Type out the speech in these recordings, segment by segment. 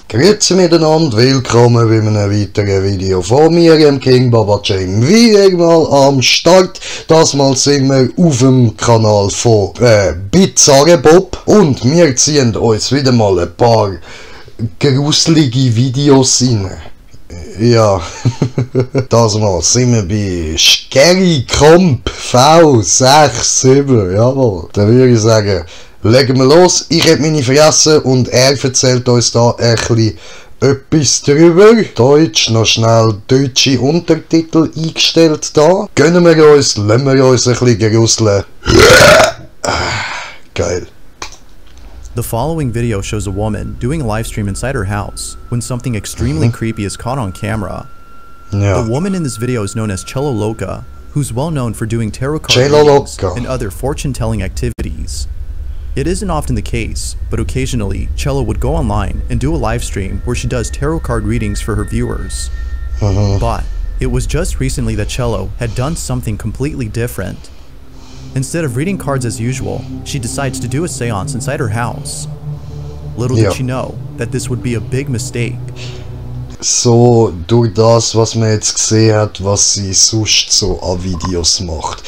Grüezi miteinander, willkommen bei einem weiteren Video von mir, dem King Baba Jane. Wieder mal am Start. Das Mal sind wir auf dem Kanal von Bizarre Bob und wir ziehen uns wieder mal ein paar gruselige Videos rein. Ja, das Mal sind wir bei Scary Camp V67, jawohl. Dann würde ich sagen, legen wir los. Ich habe meine vergessen und er erzählt uns da ein bisschen etwas drüber. Deutsch, noch schnell deutsche Untertitel eingestellt da. Gönnen wir uns, lassen wir uns ein bisschen gruseln. Geil. The following video shows a woman doing a live stream inside her house when something extremely creepy is caught on camera. Yeah. The woman in this video is known as Cello Loca, who's well known for doing tarot card Cello readings Loca and other fortune-telling activities. It isn't often the case, but occasionally, Cello would go online and do a live stream where she does tarot card readings for her viewers. But it was just recently that Cello had done something completely different. Instead of reading cards as usual, she decides to do a seance inside her house. Little did she know that this would be a big mistake. So, durch das, was man jetzt gesehen hat, was sie sonst so an Videos macht.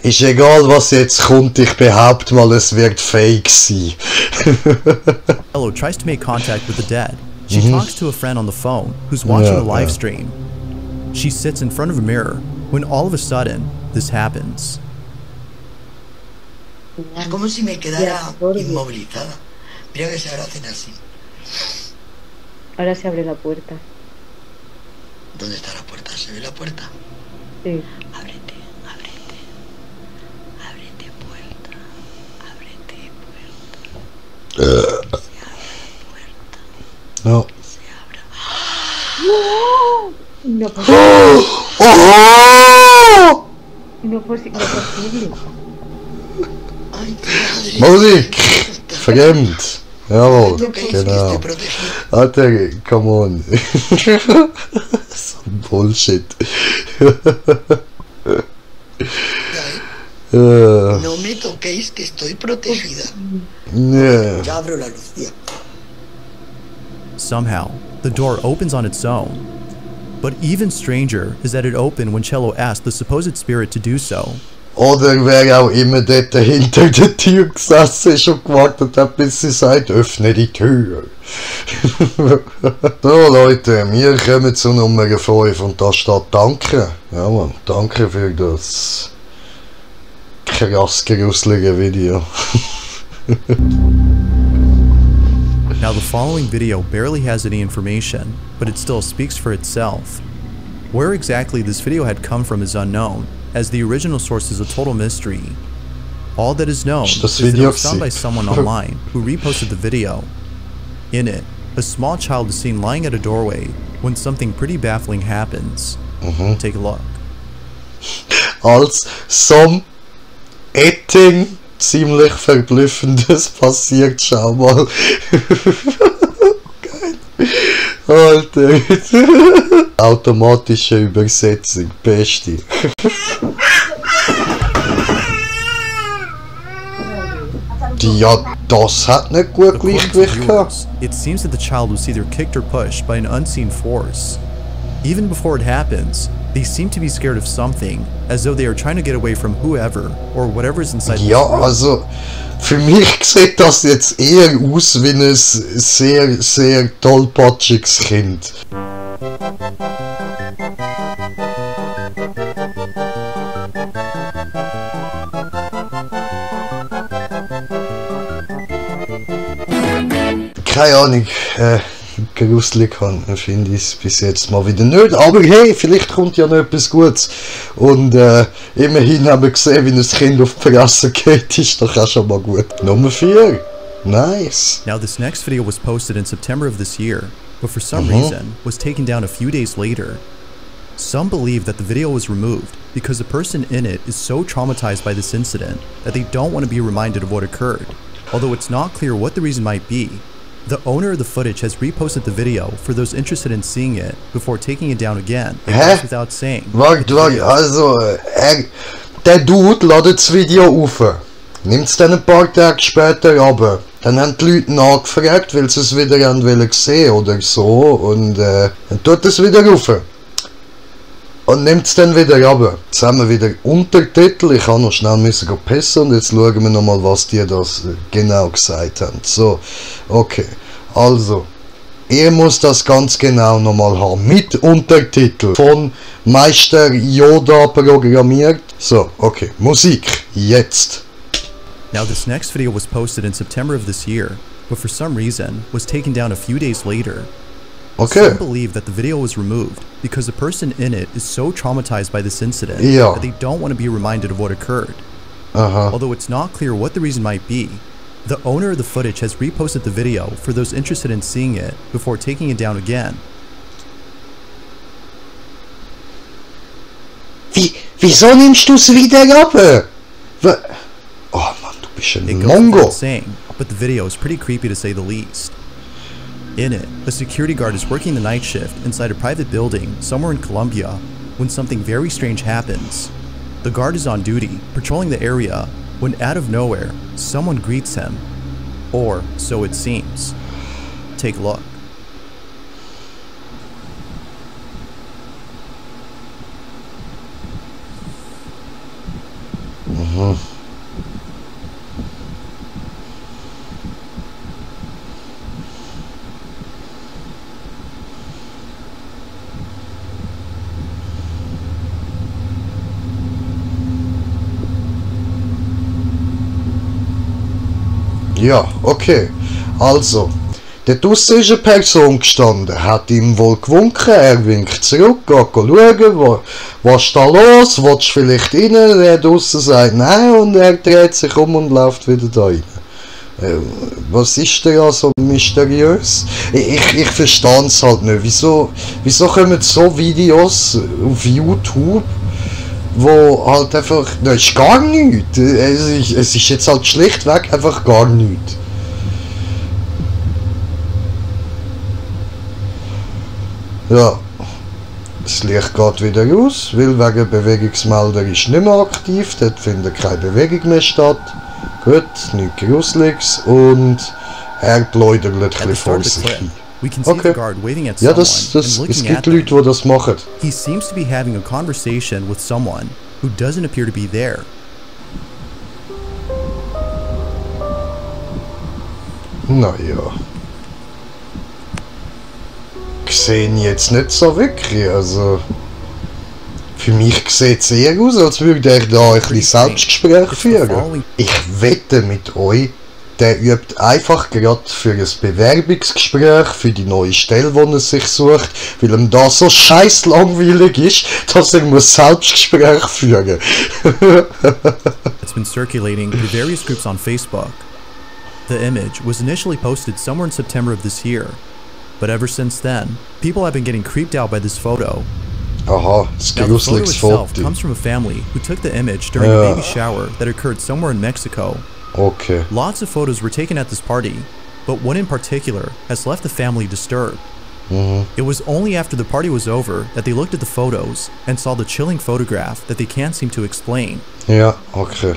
Ist egal, was jetzt kommt, ich behaupte mal, es wird fake sein. Cello tries to make contact with the dead. She talks to a friend on the phone who's watching the live stream. She sits in front of a mirror when all of a sudden, this happens. Es como si me quedara inmovilizada. Mira que se ahora hacen así. Ahora se abre la puerta. ¿Dónde está la puerta? ¿Se ve la puerta? Sí. Ábrete, ábrete. Ábrete puerta. Ábrete puerta. Se abre la puerta. No. Se abra. No posible. No posible. Ay, qué Musik! Fremd! Jawohl, genau. Protegida. Alter, come on. So Bullshit. No me toquéis que estoy protegida. Yeah. Ya abro la luz, ya. Somehow, the door opens on its own. But even stranger is that it opened when Cello asked the supposed spirit to do so. Oder wer auch immer dort hinter der Tür gesessen ist und gewartet hat, bis sie sagt, öffne die Tür. So Leute, wir kommen zu Nummer 5 und da steht Danke. Ja Mann, danke für das krass gruselige Video. Now the following video barely has any information, but it still speaks for itself. Where exactly this video had come from is unknown, as the original source is a total mystery. All that is known is that it was found by someone online who reposted the video. In it, a small child is seen lying at a doorway when something pretty baffling happens. Take a look. Als etting ziemlich Verblüffendes passiert, schau mal. Geil. Alter. Automatische Übersetzung, beste. Ja, das hat nicht gut Gleichgewicht gehabt. It seems that the child was either kicked or pushed by an unseen force. Even before it happens, they seem to be scared of something, as though they are trying to get away from whoever or whatever is inside the room. Also für mich sieht das jetzt eher aus wie ein sehr, sehr tollpatschiges Kind. Keine Ahnung, gruselig finde ich es bis jetzt mal wieder nicht, aber hey, vielleicht kommt ja noch etwas Gutes und immerhin haben wir gesehen, wie ein Kind auf die Fresse geht, ist doch auch schon mal gut. Nummer 4, nice. Now this next video was posted in September of this year, but for some reason was taken down a few days later. Some believe that the video was removed because the person in it is so traumatized by this incident that they don't want to be reminded of what occurred, although it's not clear what the reason might be. The owner of the footage has reposted the video for those interested in seeing it before taking it down again, without saying. Warte, also Der Dude ladet das Video auf. Nimmt es dann ein paar Tage später ab. Dann haben die Leute nachgefragt, weil sie es wieder sehen oder so. Und dann tut es wieder rauf. Und nimmt es dann wieder ab. Jetzt haben wir wieder Untertitel. Ich habe noch schnell müssen pissen und jetzt schauen wir nochmal, was die das genau gesagt haben. So, okay. Also, ihr müsst das ganz genau nochmal haben. Mit Untertitel. Von Meister Yoda programmiert. So, okay. Musik. Jetzt. Now this next video was posted in September of this year, but for some reason was taken down a few days later. Okay. Some believe that the video was removed because the person in it is so traumatized by this incident that they don't want to be reminded of what occurred. Although it's not clear what the reason might be, the owner of the footage has reposted the video for those interested in seeing it before taking it down again. Wieso nimmst du es wieder ab? Oh Mann, du bist ein Mongo. Saying, but the video is pretty creepy to say the least. In it, a security guard is working the night shift inside a private building somewhere in Colombia when something very strange happens. The guard is on duty, patrolling the area, when out of nowhere, someone greets him. Or so it seems. Take a look. Ja, okay. Also, dort draussen ist eine Person gestanden, hat ihm wohl gewunken, er winkt zurück, geht schauen, was ist da los, willst du vielleicht rein? Der draussen sagt nein und er dreht sich um und läuft wieder da rein. Was ist da ja so mysteriös? Ich verstehe es halt nicht. Wieso kommen so Videos auf YouTube, wo halt einfach, das ist gar nichts. Es ist jetzt halt schlichtweg einfach gar nichts. Ja, das Licht geht wieder aus, weil wegen Bewegungsmelder ist nicht mehr aktiv, dort findet keine Bewegung mehr statt. Gut, nichts Gruseliges und er läutert ein bisschen vor sich hin. Okay. Ja, es gibt Leute, die das machen. He seems to be having a conversation with someone who doesn't appear to be there. Naja. Sehen jetzt nicht so wirklich, also... Für mich sieht es eher aus, als würde er da ein bisschen Selbstgespräch führen. Ich wette mit euch, der übt einfach gerade für ein Bewerbungsgespräch, für die neue Stelle, die er sich sucht, weil ihm da so scheiß langweilig ist, dass er muss Selbstgespräch führen. It's been circulating through various groups on Facebook. The image was initially posted somewhere in September of this year, but ever since then, people have been getting creeped out by this photo. Aha, das Now, the photo itself Foto. comes from a family who took the image during a baby shower that occurred somewhere in Mexico. Okay. Lots of photos were taken at this party, but one in particular has left the family disturbed. It was only after the party was over that they looked at the photos and saw the chilling photograph that they can't seem to explain. Ja, okay.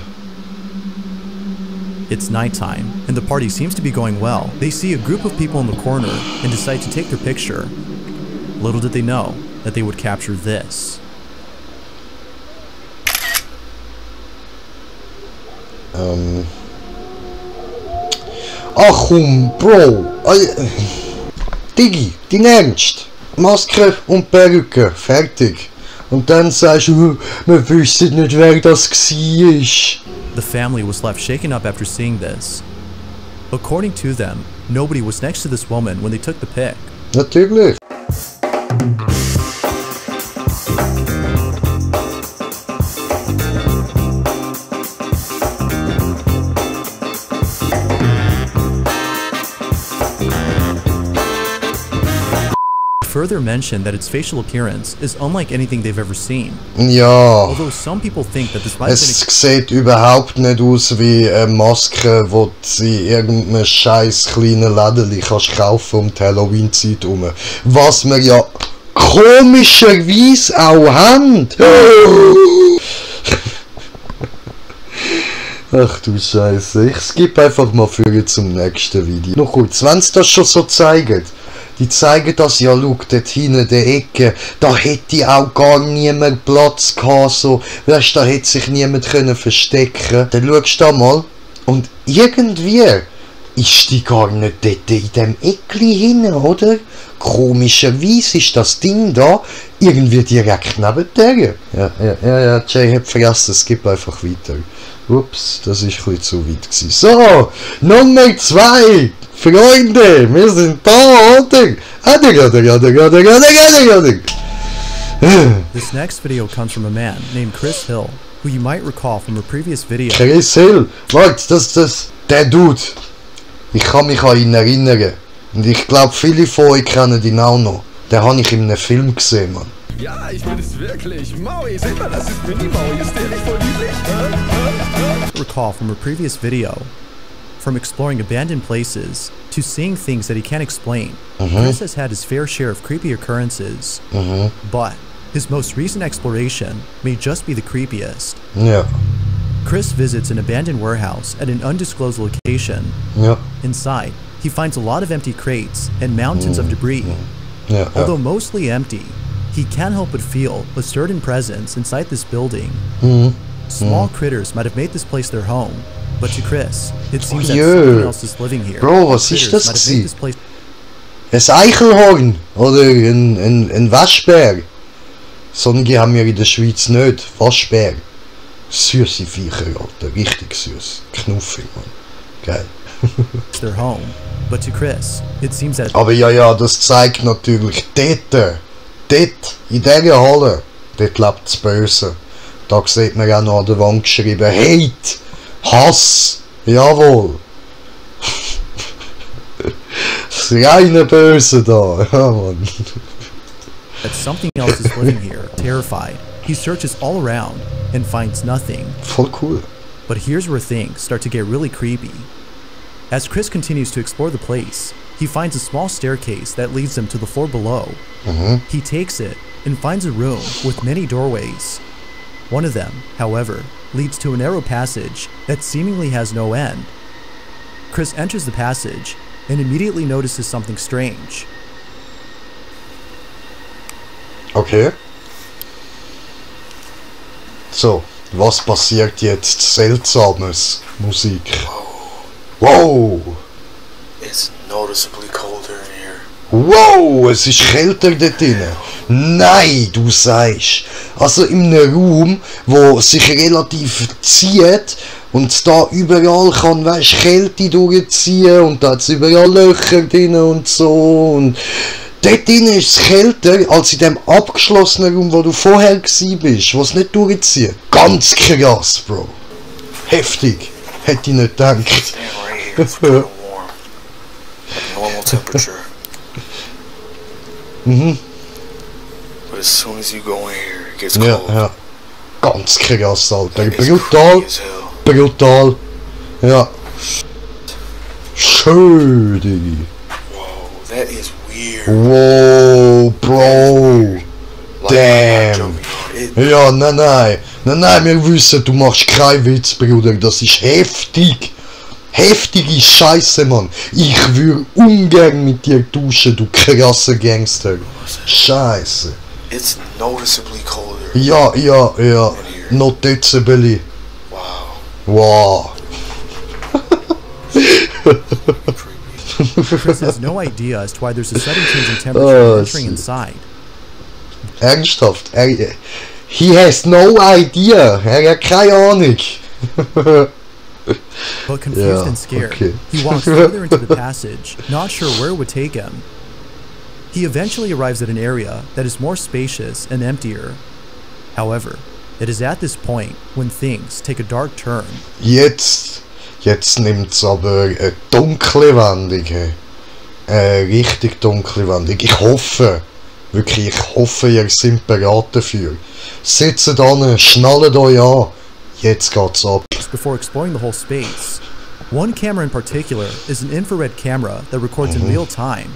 It's nighttime, and the party seems to be going well. They see a group of people in the corner and decide to take their picture. Little did they know that they would capture this. Ach komm, Bro! Digi, dein Ernst? Maske und Perücke, fertig. Und dann sagst du, wir wissen nicht, wer das war. The family was left shaken up after seeing this. According to them, nobody was next to this woman when they took the pic. Natürlich. Further mentioned that its facial appearance is unlike anything they've ever seen. Ja. Although some people think that this might have been Es sieht überhaupt nicht aus wie eine Maske, die du in irgendeinem scheiß kleinen Lädeli kannst kaufen um die Halloween-Zeit herum. Was wir ja komischerweise auch haben. Ach du Scheiße, ich skippe einfach mal für zum nächsten Video. Noch kurz, wenn es das schon so zeigt, die zeigen das ja, schau, dort hinten in der Ecke, da hätte auch gar niemand Platz gehabt, so, weißt, da hätte sich niemand können verstecken. Dann schaust du da mal und irgendwie ist die gar nicht dort in dem Eckli hinten, oder? Komischerweise ist das Ding da irgendwie direkt neben der. Ja, Jay hat vergessen, es gibt einfach weiter. Ups, das ist ein bisschen zu weit gewesen. So, Nummer 2. Freunde, wir sind da, oder? This next video comes from a man named Chris Hill, who you might recall from a previous video. Chris Hill, warte, der Dude. Ich kann mich an ihn erinnern. Und ich glaube, viele von euch kennen ihn auch noch. Den habe ich in einem Film gesehen, Mann. Ja, ich bin es wirklich. Maui, seht mal, das ist Mini-Maui. Ist der nicht voll niedlich? Recall from a previous video. From exploring abandoned places to seeing things that he can't explain, Chris has had his fair share of creepy occurrences. But his most recent exploration may just be the creepiest. Ja. Chris visits an abandoned warehouse at an undisclosed location. Ja. Inside, he finds a lot of empty crates and mountains of debris. Ja. Although mostly empty, he can't help but feel a certain presence inside this building. Small critters might have made this place their home, but to Chris, it seems that someone else is living here. Bro, was ist das gewesen? Ein Eichelhorn oder ein Waschbär. Solche haben wir in der Schweiz nicht. Waschbär. Süße Viecher, Alter. Richtig süß. Knuffig, Mann. Geil. Their home, but to Chris, it seems that. Aber ja, das zeigt natürlich dort, in dieser Halle, dort lebt das Böse. Da sieht man auch noch an der Wand geschrieben, Hate, Hass, jawohl. Das reine Böse da, ja Mann. That something else is living here, terrified. He searches all around and finds nothing. Voll cool. But here's where things start to get really creepy. As Chris continues to explore the place, he finds a small staircase that leads him to the floor below. He takes it and finds a room with many doorways. One of them, however, leads to a narrow passage that seemingly has no end. Chris enters the passage and immediately notices something strange. Okay. So, was passiert jetzt Seltsames? Musik. Wow! It's noticeably colder in here. Wow, es ist kälter dort drinnen. Nein, du sagst. Also in einem Raum, wo sich relativ zieht und da überall kann, weißt, Kälte durchziehen und da hat es überall Löcher drin und so. Und dort drinnen ist es kälter als in dem abgeschlossenen Raum, wo du vorher gsi bist, wo es nicht durchzieht. Ganz krass, Bro. Heftig. Hätte ich nicht gedacht. It's kind of warm. Like normal temperature. But as soon as you go in here, it gets cold. Ja. Ganz krass, Alter. It's Brutal. creepy as hell. Brutal. Ja. Schön, Diggi. Whoa, that is weird. Wow, Bro. Like, Damn. Ja, nein, wir wissen, du machst keinen Witz, Bruder. Das ist heftig. Heftige Scheiße, Mann. Ich würde ungern mit dir tauschen, du krasser Gangster. Scheiße. It's noticeably colder. Ja. Noticeably. Wow. Wow. Chris has no idea as to why there's a sudden change in temperature entering inside. Ernsthaft? He has no idea. Hat keine Ahnung. But confused and scared, he walks further into the passage, not sure where it would take him. He eventually arrives at an area that is more spacious and emptier. However, it is at this point when things take a dark turn. Jetzt nimmt's aber eine dunkle Wendung. Richtig dunkle Wendung. Ich hoffe, ihr seid bereit dafür. Sitzt an, schnallt euch an. Jetzt geht's ab. Before exploring the whole space, one camera in particular is an infrared camera that records in real time.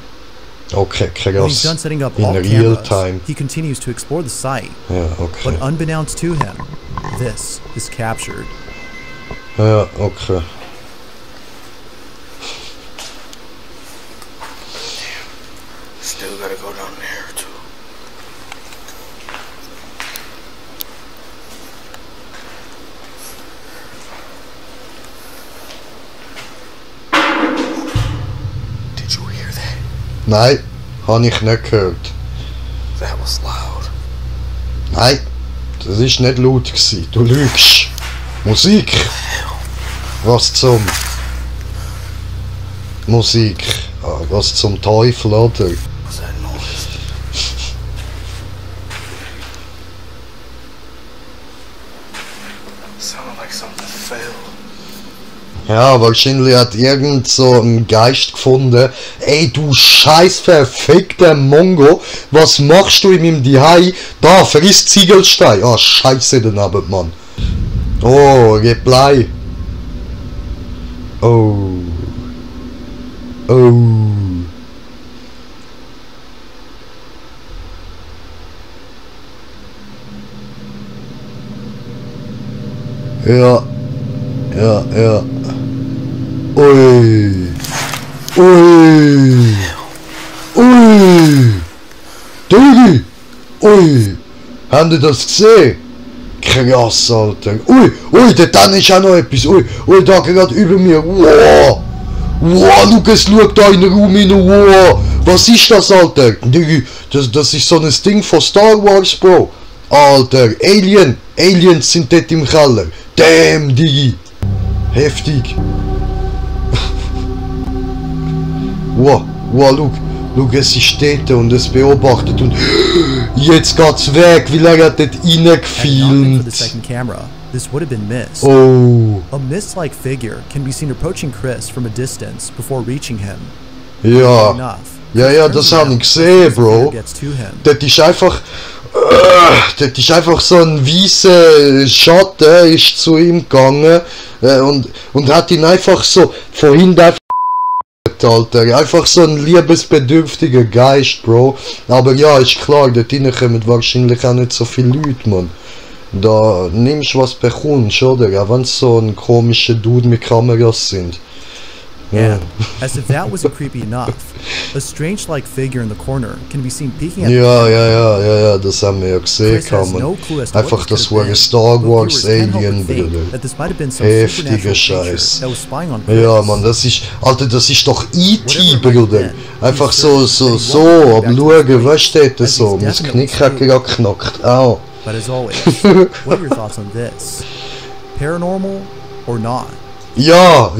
Okay, When he's done krass. setting up In all real cameras, time. he continues to explore the site. Ja, okay. But unbeknownst to him, this is captured. Ja, okay. Still gotta go down there too. Did you hear that? Nein, habe ich nicht gehört. That was loud. Nein, das ist nicht laut gewesen. Du lügst. Musik. Was zum... Musik. Ah, was zum Teufel, oder? What's that noise? Sounded like something fell. Ja, wahrscheinlich hat irgend so ein Geist gefunden. Ey, du scheiß verfickter Mongo, was machst du in meinem Dihei? Da, friss Ziegelstein. Ah, scheiße daneben, Mann. Oh, Reply. Oh. Oh. Ja. Ja, ja. Ui. Ui. Ui. Digi. Ui. Haben die das gesehen? Krass, Alter. Ui, ui, da ist auch noch etwas. Ui, ui, da gerade über mir. Wow. Wow, Lukas, schau da in den Raum rein. Wow. Was ist das, Alter? Digi, das ist so ein Ding von Star Wars, Bro. Alter, Aliens sind dort im Keller. Damn, Digi. Heftig. Wow, wow, look, es ist dort und es beobachtet und jetzt geht's weg, weil er hat dort reingefilmt. This would have been mist. Oh. A mist-like figure can be seen approaching Chris from a distance before reaching him. Ja. Ja, das habe ich gesehen, Bro. Das ist einfach so ein weißer Schatten ist zu ihm gegangen und hat ihn einfach so von hinten Alter. Einfach so ein liebesbedürftiger Geist, Bro. Aber ja, ist klar, dort hinein kommen wahrscheinlich auch nicht so viele Leute, man. Da nimmst du was bekommst, oder? Auch wenn es so ein komischer Dude mit Kameras sind. Yeah, as if that wasn't creepy enough. A strange-like figure in the corner can be seen peeking at Ja, das haben wir ja gesehen, kann man. Einfach, das war ein Star Wars Alien, Bruder. Heftiger Scheiß. Ja, Mann, das ist, Alter, das ist doch E.T., Bruder. Einfach so, am Schauen, weißt du, so, mein Knick hat gerade geknackt, au. But as always, what are your thoughts on this? Paranormal or not? Ja,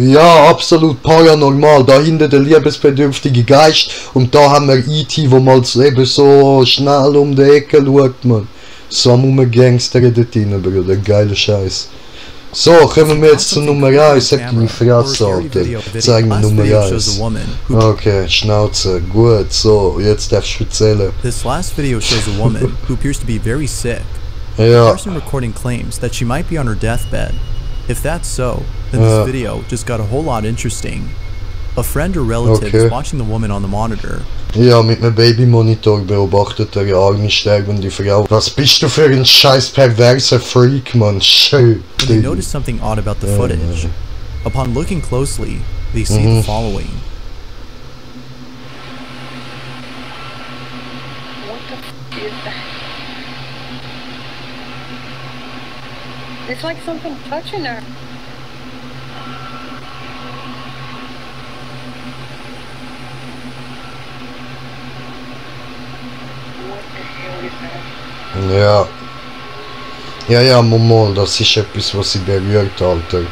absolut paranormal. Da hinten der liebesbedürftige Geist und da haben wir E.T., wo mal eben so schnell um die Ecke schaut, man. So am Gangster dort rein, Bruder. Geiler Scheiß. So, kommen wir jetzt zu Nummer 1. Sag die Fresse, Alter. Zeig mir Nummer 1. Okay, Schnauze. Gut, so, jetzt darfst du erzählen. This last video shows a woman who appears to be very sick. Ja. The person recording claims that she might be on her deathbed. If that's so, then this video just got a whole lot interesting. A friend or relative is watching the woman on the monitor. Ja, mit einem Babymonitor beobachtet eine arme sterbende Frau. Was bist du für ein scheiß perverser Freak, man? Schön. When they notice something odd about the footage, upon looking closely, they see the following. What the f is that? It's like something touching her. What the hell is that? Ja, Momo, das ist etwas, was sie berührt, Alter.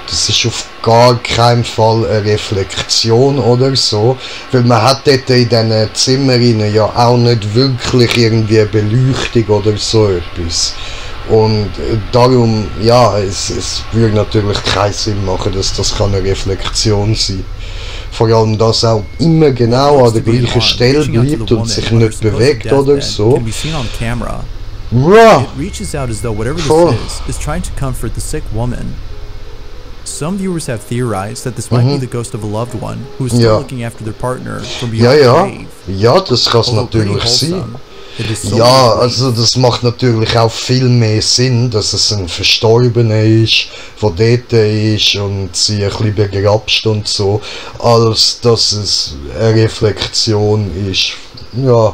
Das ist auf gar keinen Fall eine Reflexion oder so, weil man hat dort in diesen Zimmern ja auch nicht wirklich irgendwie Beleuchtung oder so etwas. Und darum, ja, es würde natürlich keinen Sinn machen, dass das eine Reflexion sein kann. Vor allem, dass auch immer genau an der gleichen Stelle bleibt und sich nicht bewegt oder so. It reaches out as though whatever this is trying to comfort the sick woman. Some viewers have theorized that this might be the ghost of a loved one who is still looking after their partner from beyond the grave. Ja, das kann es natürlich sein. It is so Ja, easily- also das macht natürlich auch viel mehr Sinn, dass es ein Verstorbener ist, der dort ist und sie ein bisschen begrapscht und so, als dass es eine Reflexion ist. Ja,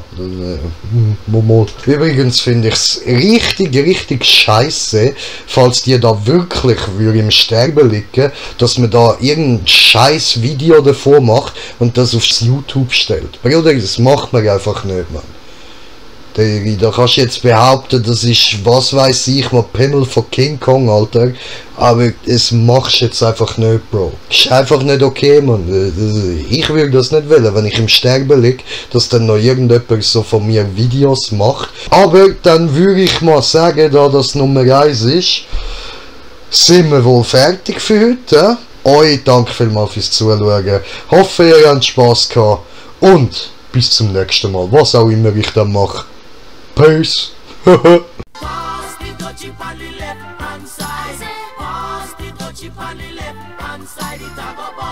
mal. Übrigens finde ich es richtig scheiße, falls die da wirklich im Sterben liegen, dass man da irgendein scheiß Video davor macht und das aufs YouTube stellt. Bruder, das macht man einfach nicht, man. Da kannst du jetzt behaupten, das ist, was weiß ich, mal Pimmel von King Kong, Alter. Aber es machst du jetzt einfach nicht, Bro. Ist einfach nicht okay, man. Ich würde das nicht wollen, wenn ich im Sterben liege, dass dann noch irgendjemand so von mir Videos macht. Aber dann würde ich mal sagen, da das Nummer 1 ist, sind wir wohl fertig für heute. Euch danke vielmals fürs Zuschauen. Hoffe, ihr habt Spass gehabt. Und bis zum nächsten Mal, was auch immer ich dann mache. Peace. Pass the touchy on the left hand side. Pass the touchy on the left hand side. It a go